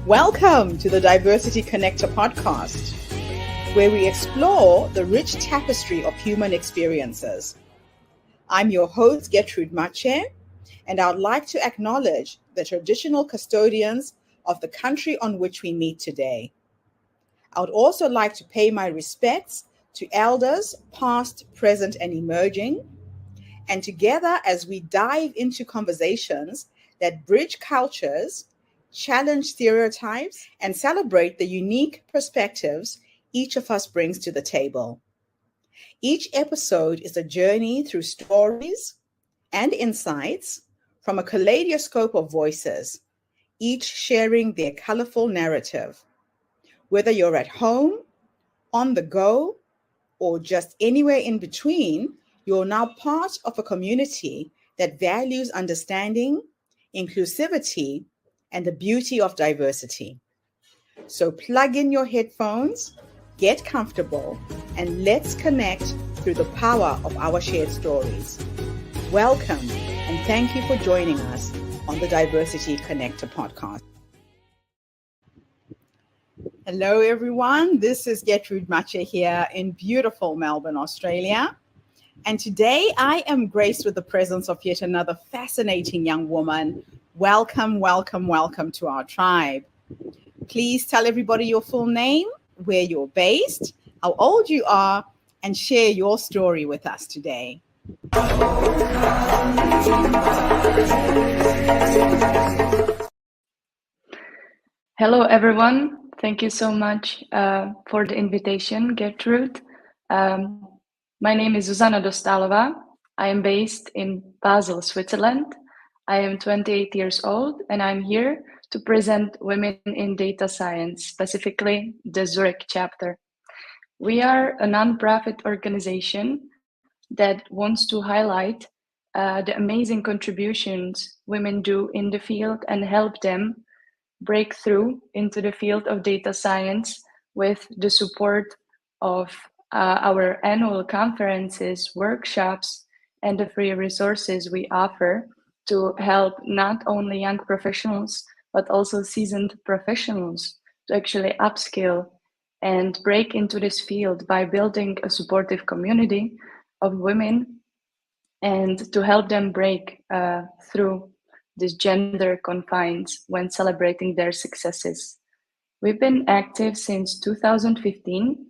Welcome to the Diversity Connector podcast, where we explore the rich tapestry of human experiences. I'm your host, Gertrude Mache, and I'd like to acknowledge the traditional custodians of the country on which we meet today. I would also like to pay my respects to elders, past, present, and emerging, and together as we dive into conversations that bridge cultures, challenge stereotypes, and celebrate the unique perspectives each of us brings to the table. Each episode is a journey through stories and insights from a kaleidoscope of voices, each sharing their colorful narrative. Whether you're at home, on the go, or just anywhere in between, you're now part of a community that values understanding, inclusivity, and the beauty of diversity. So plug in your headphones, get comfortable, and let's connect through the power of our shared stories. Welcome, and thank you for joining us on the Diversity Connector podcast. Hello, everyone. This is Gertrude Mache here in beautiful Melbourne, Australia. And today I am graced with the presence of yet another fascinating young woman. Welcome, welcome, welcome to our tribe. Please tell everybody your full name, where you're based, how old you are, and share your story with us today. Hello, everyone. Thank you so much for the invitation, Gertrude. My name is Zuzana Dostálová. I am based in Basel, Switzerland. I am 28 years old, and I'm here to present Women in Data Science, specifically the Zurich chapter. We are a non-profit organization that wants to highlight the amazing contributions women do in the field and help them break through into the field of data science with the support of our annual conferences, workshops, and the free resources we offer to help not only young professionals, but also seasoned professionals to actually upskill and break into this field by building a supportive community of women and to help them break through these gender confines when celebrating their successes. We've been active since 2015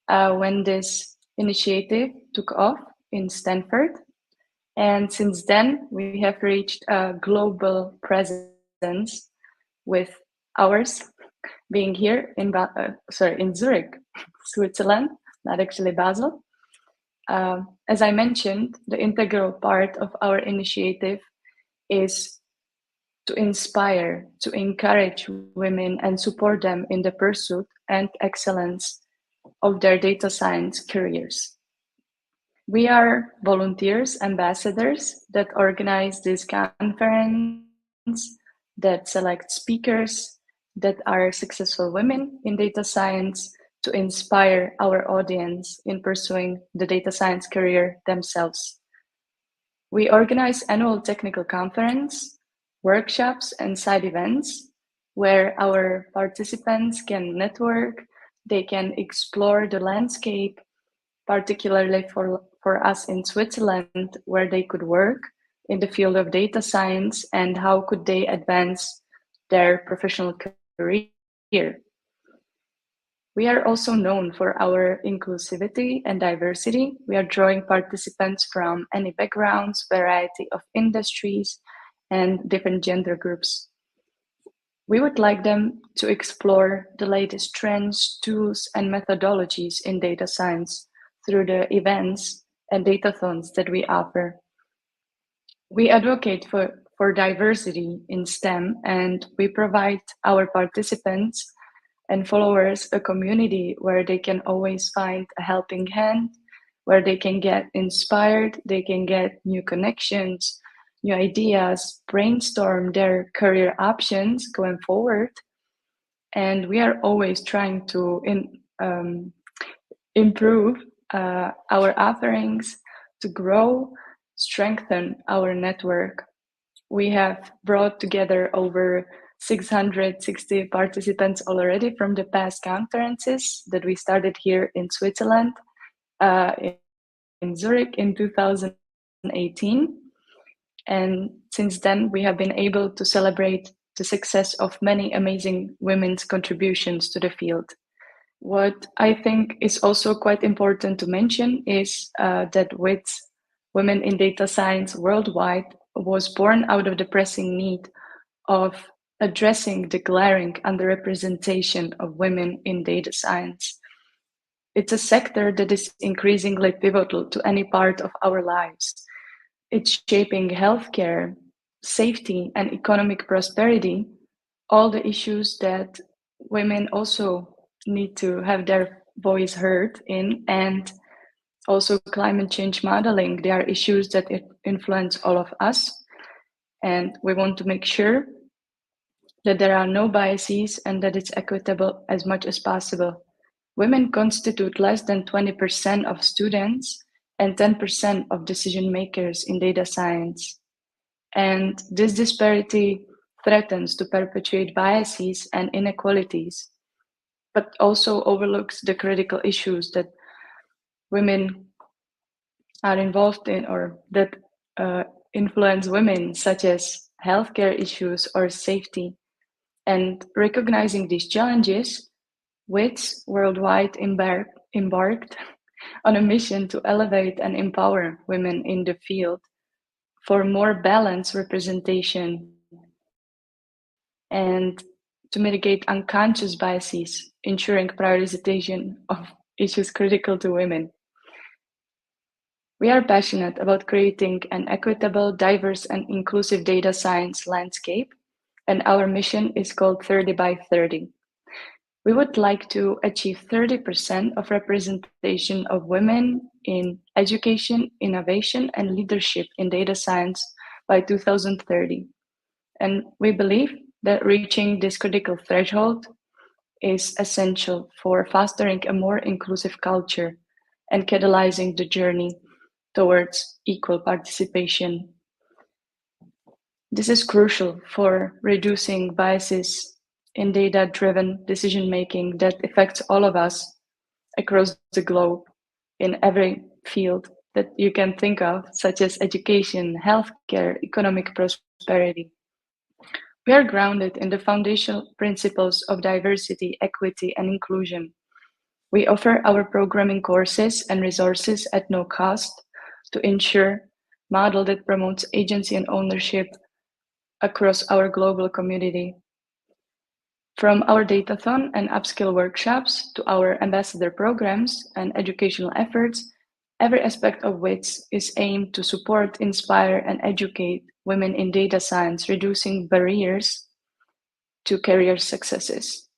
when this initiative took off in Stanford. And since then, we have reached a global presence with ours being here in Zurich, Switzerland, not actually Basel. As I mentioned, the integral part of our initiative is to inspire, to encourage women and support them in the pursuit and excellence of their data science careers. We are volunteers, ambassadors that organize this conference, that select speakers that are successful women in data science to inspire our audience in pursuing the data science career themselves. We organize annual technical conference, workshops, and side events where our participants can network, they can explore the landscape, particularly for us in Switzerland, where they could work in the field of data science and how could they advance their professional career. We are also known for our inclusivity and diversity. We are drawing participants from any backgrounds, variety of industries, and different gender groups. We would like them to explore the latest trends, tools, and methodologies in data science through the events and datathons that we offer. We advocate for diversity in STEM, and we provide our participants and followers a community where they can always find a helping hand, where they can get inspired, they can get new connections, new ideas, brainstorm their career options going forward. And we are always trying to improve our offerings, to grow, strengthen our network. We have brought together over 660 participants already from the past conferences that we started here in Switzerland, in Zurich in 2018. And since then, we have been able to celebrate the success of many amazing women's contributions to the field. What I think is also quite important to mention is that with women in data science worldwide was born out of the pressing need of addressing the glaring underrepresentation of women in data science. It's a sector that is increasingly pivotal to any part of our lives. It's shaping healthcare, safety, and economic prosperity, all the issues that women also need to have their voice heard in, and also climate change modeling. They are issues that influence all of us, and we want to make sure that there are no biases and that it's equitable as much as possible. Women constitute less than 20% of students and 10% of decision makers in data science. And this disparity threatens to perpetuate biases and inequalities, but also overlooks the critical issues that women are involved in or that influence women, such as healthcare issues or safety. And recognizing these challenges, WITS worldwide embarked on a mission to elevate and empower women in the field for more balanced representation and to mitigate unconscious biases, ensuring prioritization of issues critical to women. We are passionate about creating an equitable, diverse, and inclusive data science landscape, and our mission is called 30 by 30. We would like to achieve 30% of representation of women in education, innovation, and leadership in data science by 2030. And we believe that reaching this critical threshold is essential for fostering a more inclusive culture and catalyzing the journey towards equal participation. This is crucial for reducing biases in data-driven decision-making that affects all of us across the globe in every field that you can think of, such as education, healthcare, economic prosperity. We are grounded in the foundational principles of diversity, equity, and inclusion. We offer our programming courses and resources at no cost to ensure a model that promotes agency and ownership across our global community. From our datathon and upskill workshops to our ambassador programs and educational efforts, every aspect of WITS is aimed to support, inspire, and educate women in data science, reducing barriers to career successes.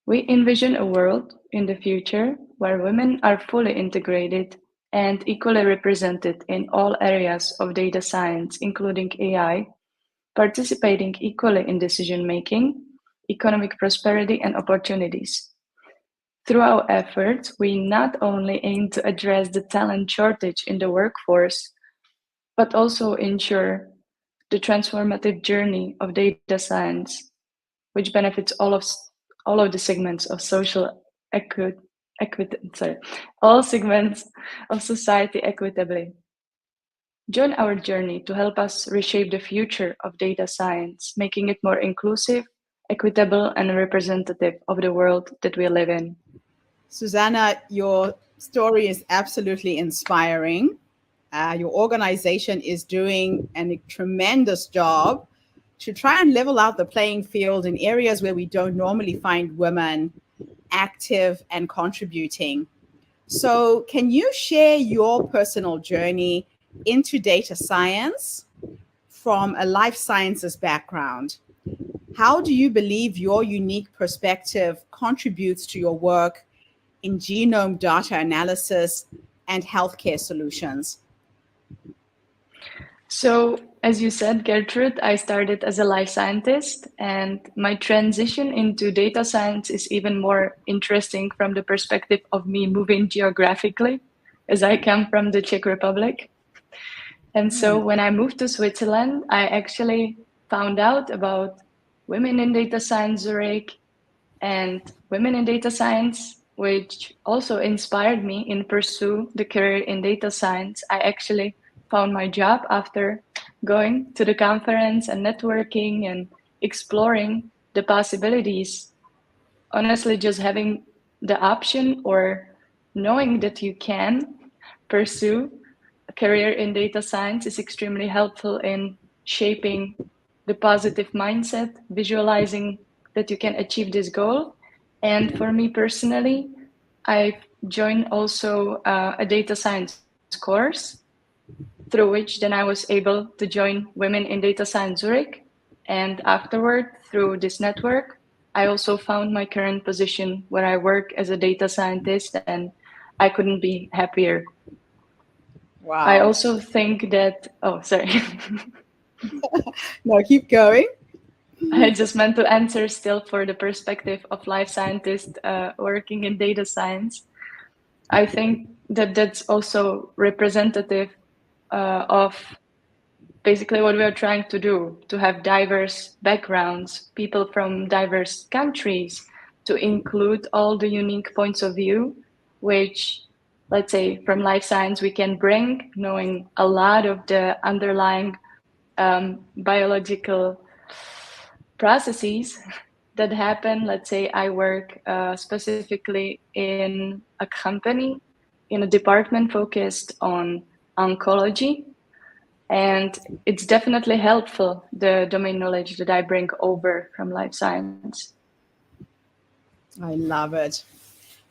We envision a world in the future where women are fully integrated and equally represented in all areas of data science, including AI, participating equally in decision-making, economic prosperity, and opportunities. Through our efforts, we not only aim to address the talent shortage in the workforce, but also ensure the transformative journey of data science, which benefits all of the segments of social all segments of society equitably. Join our journey to help us reshape the future of data science, making it more inclusive, equitable, and representative of the world that we live in. Zuzana, your story is absolutely inspiring. Your organization is doing a tremendous job to try and level out the playing field in areas where we don't normally find women active and contributing. So can you share your personal journey into data science from a life sciences background? How do you believe your unique perspective contributes to your work in genome data analysis and healthcare solutions? So, as you said, Gertrude, I started as a life scientist, and my transition into data science is even more interesting from the perspective of me moving geographically, as I come from the Czech Republic. And so when I moved to Switzerland, I actually found out about Women in Data Science Zurich and Women in Data Science, which also inspired me in pursue the career in data science. I actually found my job after going to the conference and networking and exploring the possibilities. Honestly, just having the option or knowing that you can pursue a career in data science is extremely helpful in shaping the positive mindset, visualizing that you can achieve this goal. And for me personally, I've joined also a data science course through which then I was able to join Women in Data Science Zurich. And afterward, through this network, I also found my current position where I work as a data scientist, and I couldn't be happier. Wow. I also think that, oh, sorry. No, keep going. I just meant to answer still for the perspective of life scientist working in data science. I think that that's also representative of basically what we are trying to do, to have diverse backgrounds, people from diverse countries, to include all the unique points of view, which, let's say, from life science we can bring, knowing a lot of the underlying biological processes that happen. Let's say I work specifically in a company, in a department focused on oncology. And it's definitely helpful, the domain knowledge that I bring over from life science. I love it.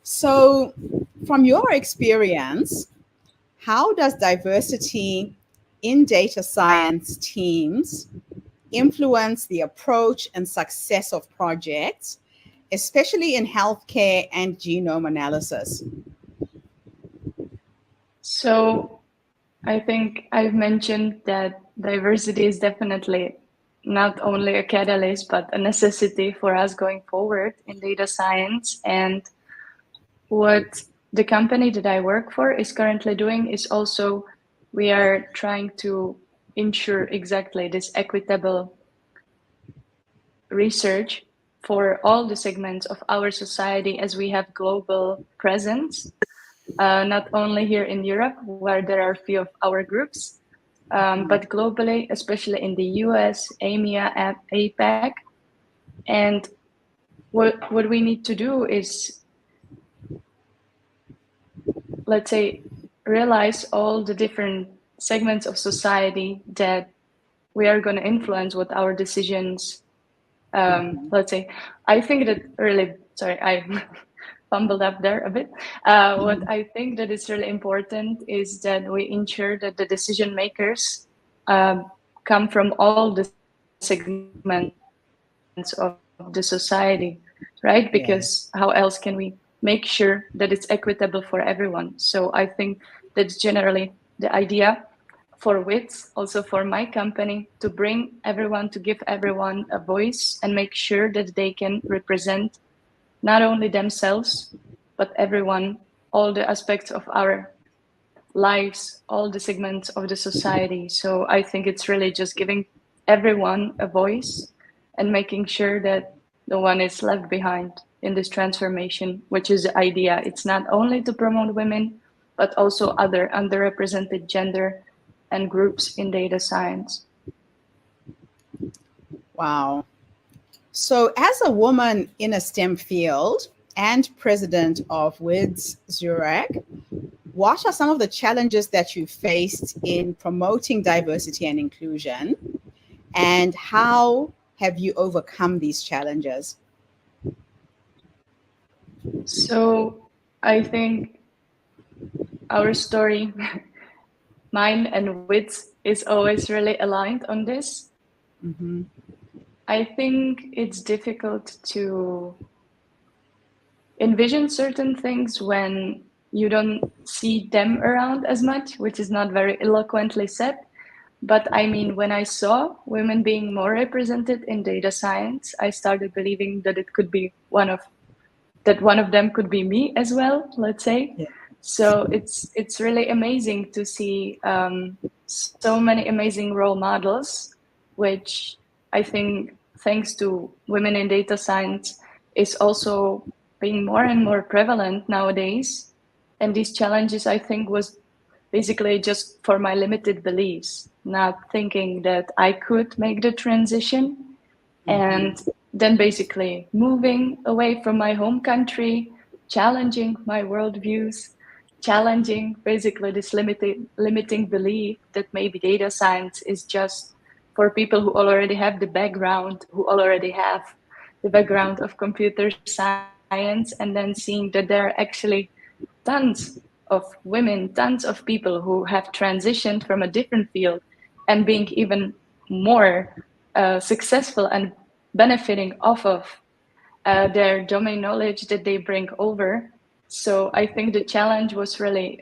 So, from your experience, how does diversity in data science teams influence the approach and success of projects, especially in healthcare and genome analysis? So I think I've mentioned that diversity is definitely not only a catalyst, but a necessity for us going forward in data science. And what the company that I work for is currently doing is also, we are trying to ensure exactly this equitable research for all the segments of our society, as we have global presence, not only here in Europe, where there are a few of our groups, but globally, especially in the US, EMEA, and APAC. And what we need to do is, let's say, realize all the different segments of society that we are going to influence with our decisions. Let's say, I think that really, sorry, I fumbled up there a bit. What I think that is really important is that we ensure that the decision makers come from all the segments of the society, right? Because how else can we make sure that it's equitable for everyone? So I think that's generally the idea for WITS, also for my company, to bring everyone, to give everyone a voice and make sure that they can represent not only themselves, but everyone, all the aspects of our lives, all the segments of the society. So I think it's really just giving everyone a voice and making sure that no one is left behind in this transformation, which is the idea. It's not only to promote women, but also other underrepresented gender and groups in data science. Wow. So, as a woman in a STEM field and president of WIDS Zurich, what are some of the challenges that you faced in promoting diversity and inclusion, and how have you overcome these challenges? So I think our story, mine and WITS, is always really aligned on this. Mm-hmm. I think it's difficult to envision certain things when you don't see them around as much, which is not very eloquently said. But I mean, when I saw women being more represented in data science, I started believing that it could be one of them could be me as well, let's say. Yeah. So it's really amazing to see so many amazing role models, which I think thanks to women in data science, is also being more and more prevalent nowadays. And these challenges, I think, was basically just for my limited beliefs, not thinking that I could make the transition. And then basically moving away from my home country, challenging my worldviews, challenging basically this limiting belief that maybe data science is just for people who already have the background, who already have the background of computer science, and then seeing that there are actually tons of women, tons of people who have transitioned from a different field and being even more successful and benefiting off of their domain knowledge that they bring over. So I think the challenge was really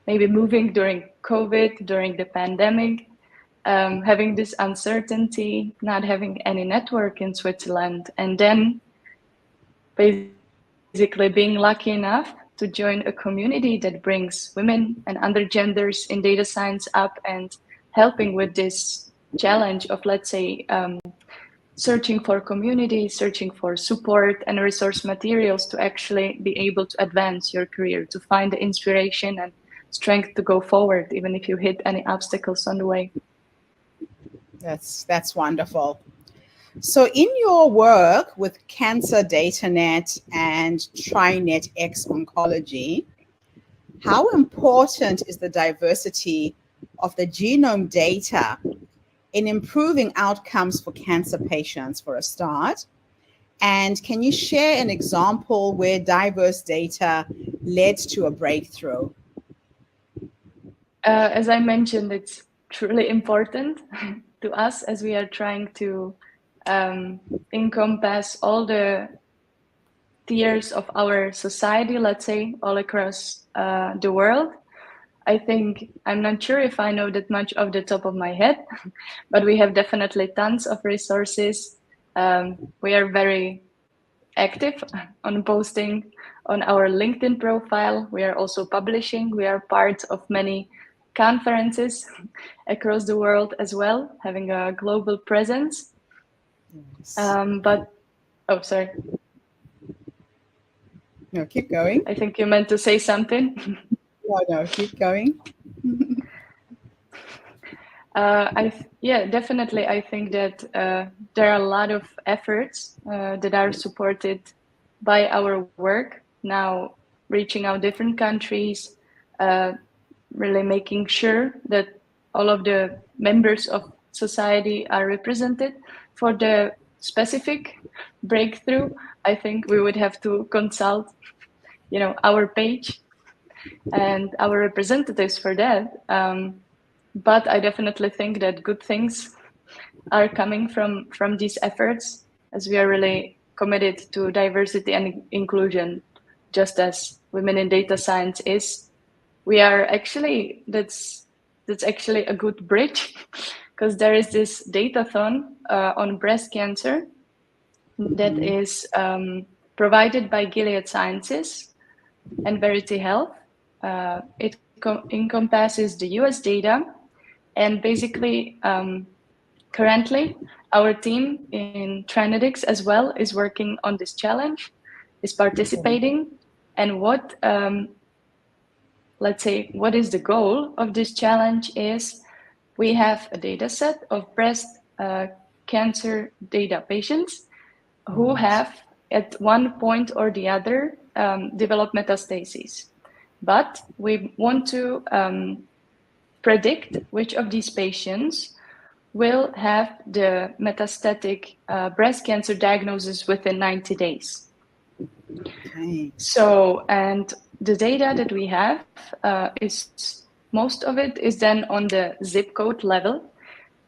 maybe moving during COVID, during the pandemic, having this uncertainty, not having any network in Switzerland, and then basically being lucky enough to join a community that brings women and other genders in data science up and helping with this challenge of, let's say, searching for community, searching for support and resource materials to actually be able to advance your career, to find the inspiration and strength to go forward, even if you hit any obstacles on the way. That's wonderful. So in your work with Cancer DataNet and TriNet X Oncology, how important is the diversity of the genome data in improving outcomes for cancer patients, for a start? And can you share an example where diverse data led to a breakthrough? As I mentioned, it's truly important to us as we are trying to encompass all the tiers of our society, let's say, all across the world. I think, I'm not sure if I know that much off the top of my head, but we have definitely tons of resources. We are very active on posting on our LinkedIn profile. We are also publishing. We are part of many conferences across the world as well, having a global presence. Yes. Oh, sorry. No, keep going. I think you meant to say something. No, keep going. Yeah, definitely. I think that there are a lot of efforts that are supported by our work now, reaching out different countries, really making sure that all of the members of society are represented. For the specific breakthrough, I think we would have to consult, our page and our representatives for that. But I definitely think that good things are coming from these efforts, as we are really committed to diversity and inclusion, just as Women in Data Science is. We are actually, that's actually a good bridge, because there is this datathon on breast cancer that is provided by Gilead Sciences and Verity Health. It encompasses the US data, and basically currently our team in TriNetX as well is working on this challenge, is participating. And what let's say, what is the goal of this challenge is we have a data set of breast cancer data patients who have at one point or the other developed metastases. But we want to predict which of these patients will have the metastatic breast cancer diagnosis within 90 days. Okay. So, and the data that we have is, most of it is then on the zip code level.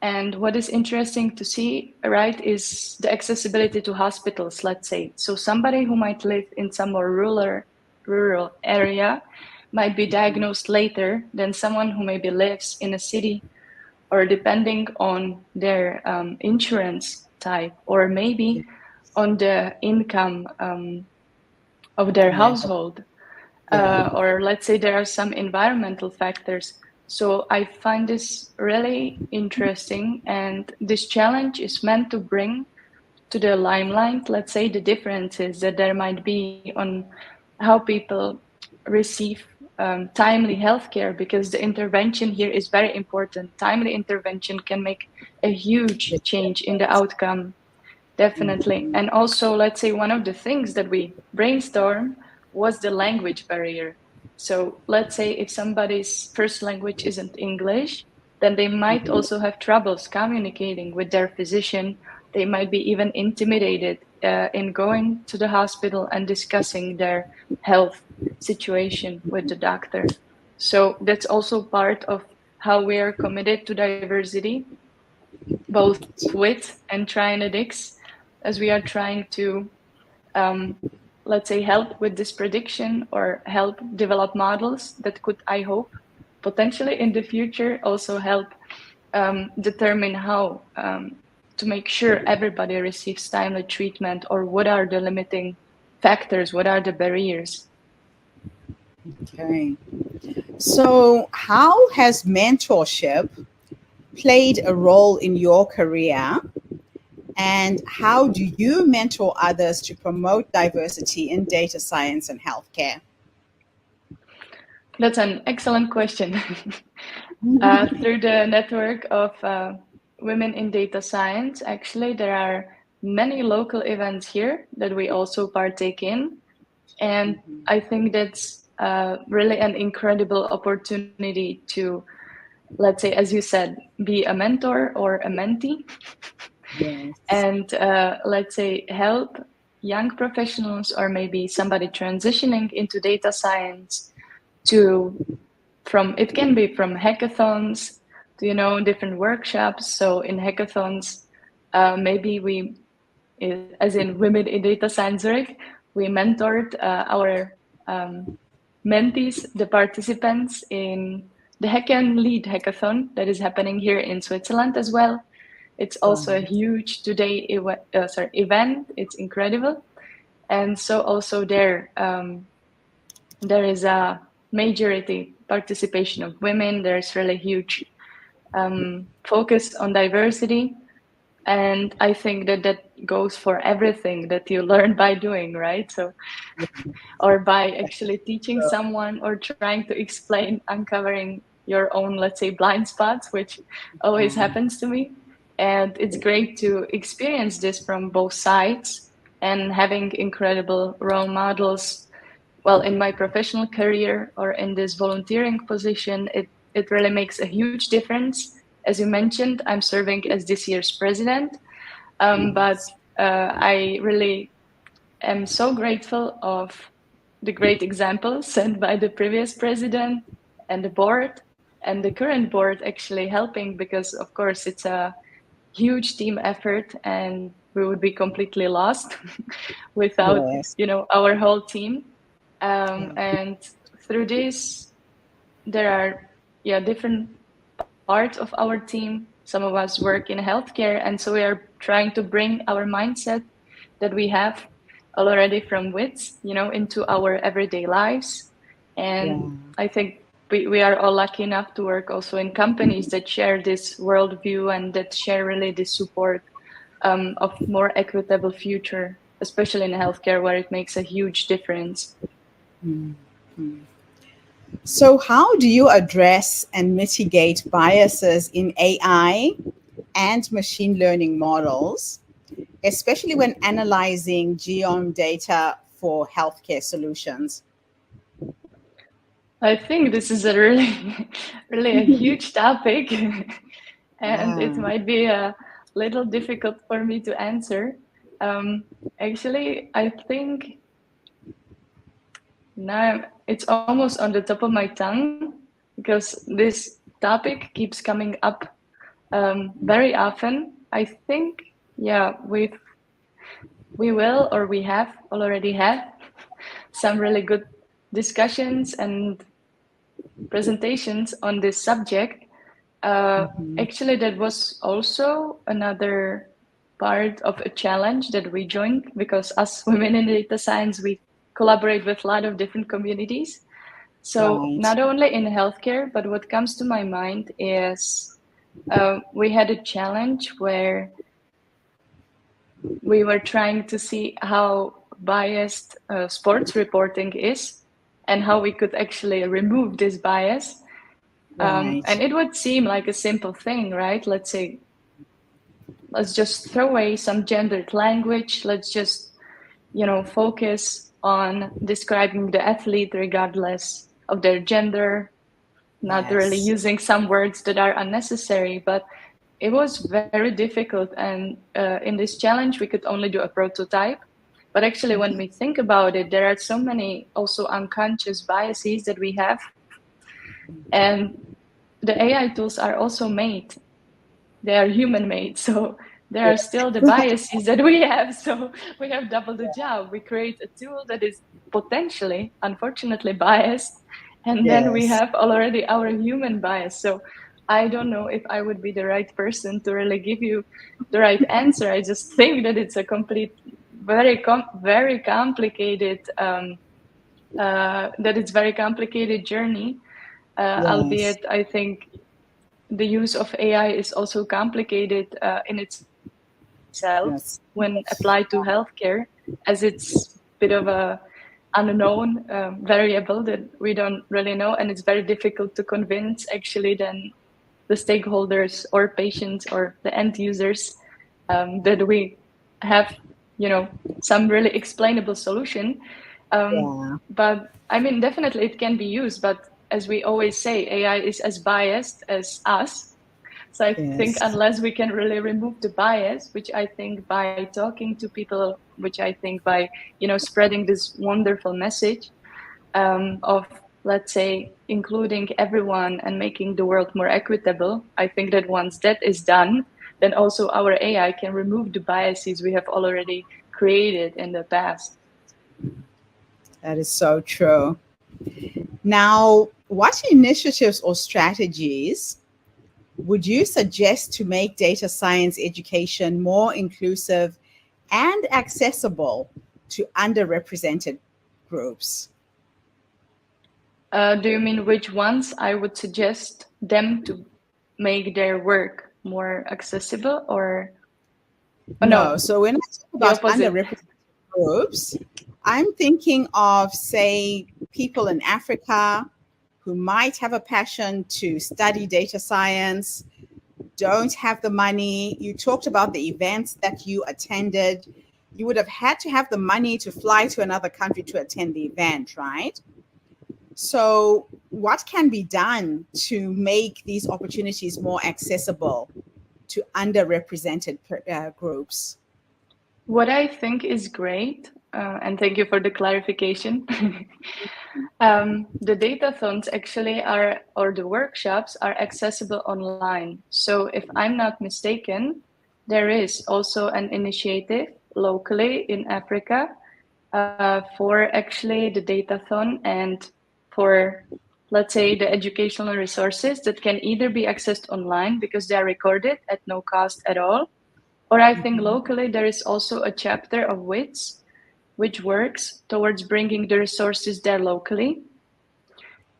And what is interesting to see, right, is the accessibility to hospitals, let's say. So somebody who might live in some more rural area might be diagnosed later than someone who maybe lives in a city, or depending on their insurance type, or maybe on the income of their household. Or let's say there are some environmental factors. So I find this really interesting, and this challenge is meant to bring to the limelight, let's say, the differences that there might be on how people receive timely healthcare, because the intervention here is very important. Timely intervention can make a huge change in the outcome, definitely. Mhm. And also, let's say, one of the things that we brainstorm was the language barrier. So let's say if somebody's first language isn't English, then they might also have troubles communicating with their physician. They might be even intimidated in going to the hospital and discussing their health situation with the doctor. So that's also part of how we are committed to diversity, both with and Trianetics, as we are trying to, let's say, help with this prediction or help develop models that could, I hope, potentially in the future also help determine how to make sure everybody receives timely treatment, or what are the limiting factors, what are the barriers. Okay. So, how has mentorship played a role in your career? And how do you mentor others to promote diversity in data science and healthcare? That's an excellent question. Through the network of women in data science, actually, there are many local events here that we also partake in. And I think that's really an incredible opportunity to, let's say, as you said, be a mentor or a mentee, Yes. and let's say help young professionals or maybe somebody transitioning into data science to, from, it can be from hackathons to, different workshops. So in hackathons, maybe we, as in Women in Data Science Zurich, we mentored our mentees, the participants, in the Hacken Lead Hackathon that is happening here in Switzerland as well. It's also a Right. huge event. It's incredible. And so also there is a majority participation of women. There's really huge focus on diversity. And I think that that goes for everything that you learn by doing, right? So, or by actually teaching someone or trying to explain, uncovering your own, let's say, blind spots, which always happens to me. And it's great to experience this from both sides, and having incredible role models. Well, in my professional career or in this volunteering position, it really makes a huge difference. As you mentioned, I'm serving as this year's president, but I really am so grateful of the great example set by the previous president and the board, and the current board actually helping, because of course it's a huge team effort and we would be completely lost without, Yes. our whole team. Yeah. And through this, there are, different parts of our team. Some of us work in healthcare, and so we are trying to bring our mindset that we have already from WITS, into our everyday lives. Yeah. And I think we are all lucky enough to work also in companies that share this worldview and that share really this support of more equitable future, especially in healthcare, where it makes a huge difference. So, how do you address and mitigate biases in AI and machine learning models, especially when analyzing genome data for healthcare solutions? I think this is a really, really a huge topic, and it Yeah. might be a little difficult for me to answer. Actually, I think now it's almost on the top of my tongue, because this topic keeps coming up very often. I think, yeah, we will, or we have already had some really good discussions and presentations on this subject. Actually, that was also another part of a challenge that we joined, because us women in data science, we collaborate with a lot of different communities. So Right. not only in healthcare, but what comes to my mind is we had a challenge where we were trying to see how biased sports reporting is and how we could actually remove this bias. Right. And it would seem like a simple thing, right? Let's say, let's just throw away some gendered language. Let's just, focus on describing the athlete regardless of their gender, not really Yes. using some words that are unnecessary. But it was very difficult. And in this challenge, we could only do a prototype. But actually, when we think about it, there are so many also unconscious biases that we have. And the AI tools are also made. They are human made. So there are still the biases that we have. So we have double the job. We create a tool that is potentially, unfortunately, biased. And then we Yes. have already our human bias. So I don't know if I would be the right person to really give you the right answer. I just think that it's a complete, very complicated, that it's very complicated journey. Yes. Albeit I think the use of AI is also complicated in itself when Yes. applied to healthcare, as it's a bit of a unknown variable that we don't really know, and it's very difficult to convince actually then the stakeholders or patients or the end users that we have, some really explainable solution. Yeah. But I mean, definitely it can be used, but as we always say, AI is as biased as us. So I think Yes. unless we can really remove the bias, which I think by talking to people, which I think by, spreading this wonderful message of, let's say, including everyone and making the world more equitable, I think that once that is done, then also our AI can remove the biases we have already created in the past. That is so true. Now, what initiatives or strategies would you suggest to make data science education more inclusive and accessible to underrepresented groups? Do you mean which ones I would suggest them to make their work more accessible, or oh, No. no, So when I talk the about opposite? underrepresented groups, I'm thinking of, say, people in Africa who might have a passion to study data science, don't have the money. You talked about the events that you attended. You would have had to have the money to fly to another country to attend the event, right? So, what can be done to make these opportunities more accessible to underrepresented groups? What I think is great, and thank you for the clarification. The datathons actually are, or the workshops are accessible online. So if I'm not mistaken, there is also an initiative locally in Africa for actually the datathon and for, let's say, the educational resources that can either be accessed online because they are recorded at no cost at all, or I think locally there is also a chapter of WITS which works towards bringing the resources there locally.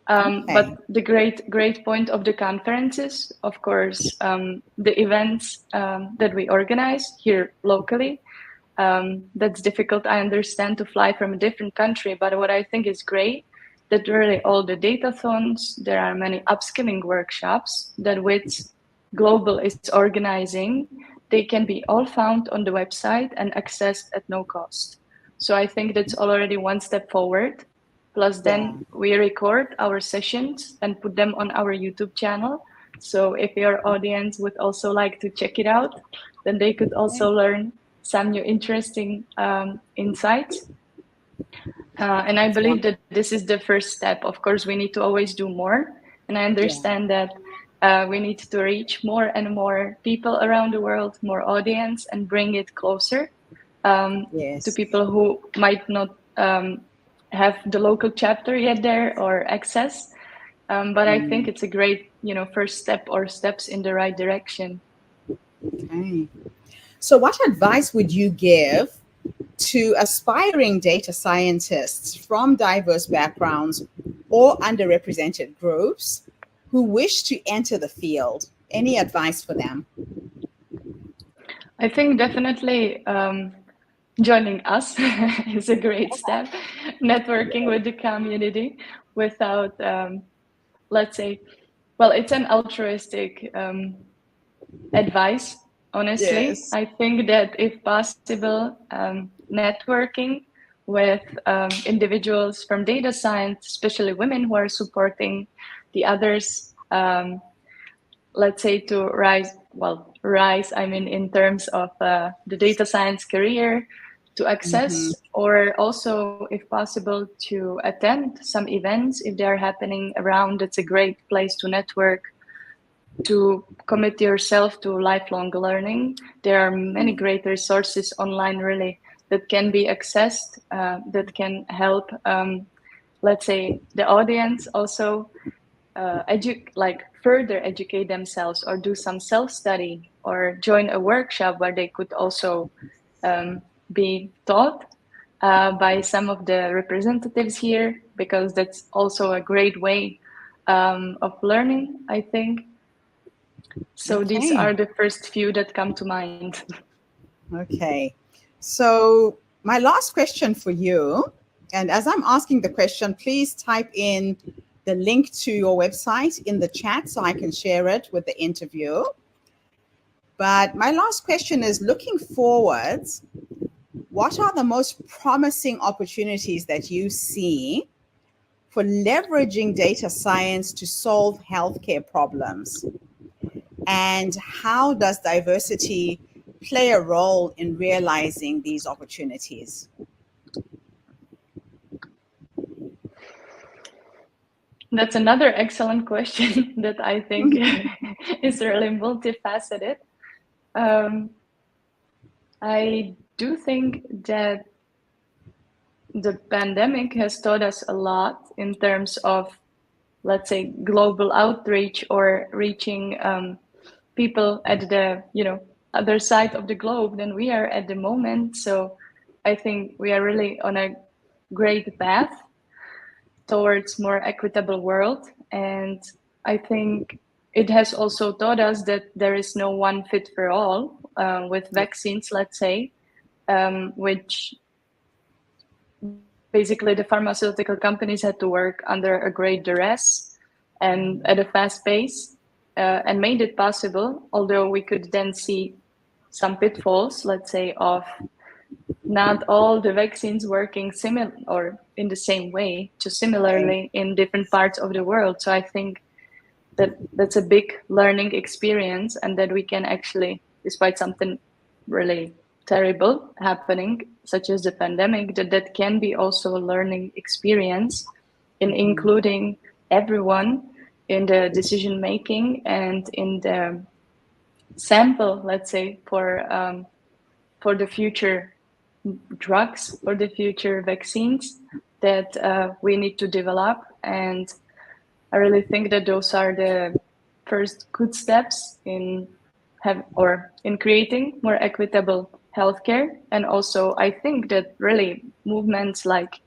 Okay. But the great point of the conferences, of course, the events that we organize here locally, that's difficult, I understand, to fly from a different country. But what I think is great, that really all the datathons, there are many upskilling workshops that WITS Global is organizing. They can be all found on the website and accessed at no cost. So I think that's already one step forward. Plus, Yeah. then we record our sessions and put them on our YouTube channel. So if your audience would also like to check it out, then they could also learn some new interesting insights. And I believe that this is the first step. Of course, we need to always do more. And I Yeah. understand that we need to reach more and more people around the world, more audience, and bring it closer to Yes. people who might not have the local chapter yet there or access. But I think it's a great, first step or steps in the right direction. Okay. So, what advice would you give to aspiring data scientists from diverse backgrounds or underrepresented groups who wish to enter the field? Any advice for them? I think definitely joining us is a great step. Networking with the community without, let's say, well, it's an altruistic advice, honestly. Yes. I think that if possible, networking with individuals from data science, especially women who are supporting the others, let's say to rise, I mean, in terms of the data science career, to access or also, if possible, to attend some events if they are happening around. It's a great place to network, to commit yourself to lifelong learning. There are many great resources online, really, that can be accessed, that can help, let's say, the audience also further educate themselves or do some self-study or join a workshop where they could also be taught by some of the representatives here, because that's also a great way of learning, I think. So these are the first few that come to mind. Okay. So my last question for you, and as I'm asking the question, please type in the link to your website in the chat so I can share it with the interview. But my last question is, looking forwards, what are the most promising opportunities that you see for leveraging data science to solve healthcare problems? And how does diversity play a role in realizing these opportunities? That's another excellent question that I think is really multifaceted. I do think that the pandemic has taught us a lot in terms of, let's say, global outreach or reaching people at the other side of the globe than we are at the moment. So I think we are really on a great path towards more equitable world. And I think it has also taught us that there is no one fit for all with vaccines, let's say, which basically the pharmaceutical companies had to work under a great duress and at a fast pace, and made it possible, although we could then see some pitfalls, let's say, of not all the vaccines working similar or in the same way, just similarly in different parts of the world. So I think that that's a big learning experience, and that we can actually, despite something really terrible happening, such as the pandemic, that can be also a learning experience in including everyone in the decision making and in the sample, let's say, for the future drugs, for the future vaccines that we need to develop. And I really think that those are the first good steps in creating more equitable healthcare. And also, I think that really movements like,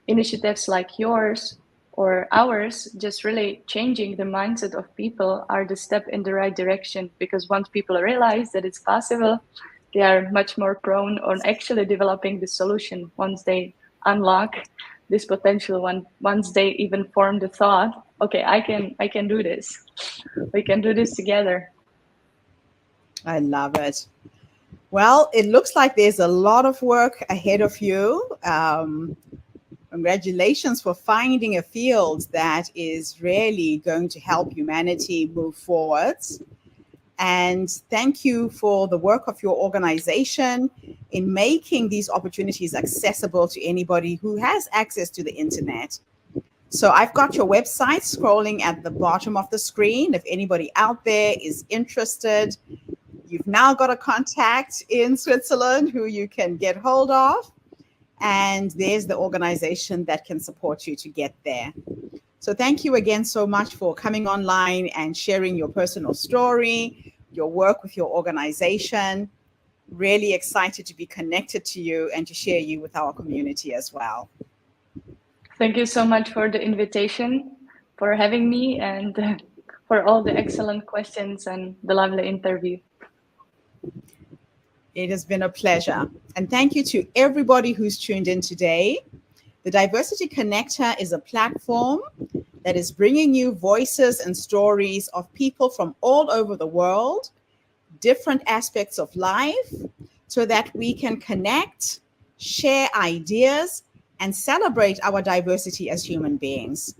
initiatives like yours or ours, just really changing the mindset of people, are the step in the right direction. Because once people realize that it's possible, they are much more prone on actually developing the solution once they unlock this potential, once they even form the thought, okay, I can do this. We can do this together. I love it. Well, it looks like there's a lot of work ahead of you. Congratulations for finding a field that is really going to help humanity move forwards. And thank you for the work of your organization in making these opportunities accessible to anybody who has access to the internet. So I've got your website scrolling at the bottom of the screen. If anybody out there is interested, you've now got a contact in Switzerland who you can get hold of. And there's the organization that can support you to get there. So thank you again so much for coming online and sharing your personal story, your work with your organization. Really excited to be connected to you and to share you with our community as well. Thank you so much for the invitation, for having me, and for all the excellent questions and the lovely interview. It has been a pleasure. And thank you to everybody who's tuned in today. The Diversity Connector is a platform that is bringing you voices and stories of people from all over the world, different aspects of life, so that we can connect, share ideas, and celebrate our diversity as human beings.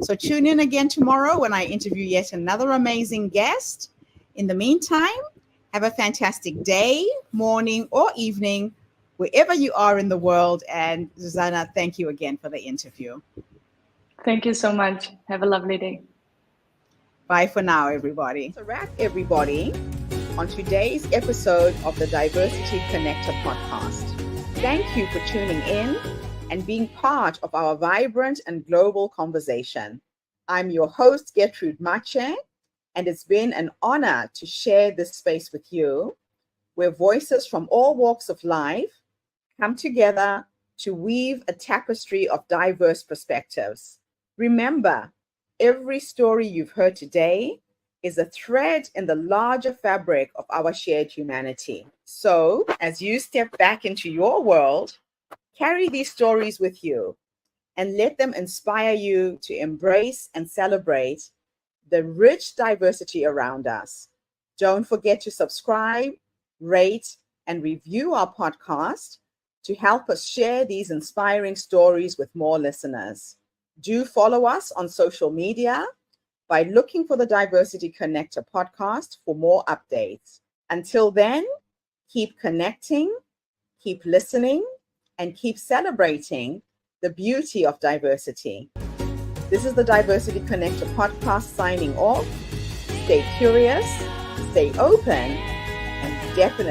So tune in again tomorrow when I interview yet another amazing guest. In the meantime, have a fantastic day, morning, or evening, wherever you are in the world. And Zuzana, thank you again for the interview. Thank you so much. Have a lovely day. Bye for now, everybody. So wrap everybody on today's episode of the Diversity Connector podcast. Thank you for tuning in and being part of our vibrant and global conversation. I'm your host, Gertrude Mache, and it's been an honor to share this space with you, where voices from all walks of life come together to weave a tapestry of diverse perspectives. Remember, every story you've heard today is a thread in the larger fabric of our shared humanity. So, as you step back into your world, carry these stories with you and let them inspire you to embrace and celebrate the rich diversity around us. Don't forget to subscribe, rate, and review our podcast to help us share these inspiring stories with more listeners. Do follow us on social media by looking for the Diversity Connector podcast for more updates. Until then, keep connecting, keep listening, and keep celebrating the beauty of diversity. This is the Diversity Connector podcast signing off. Stay curious, stay open, and definitely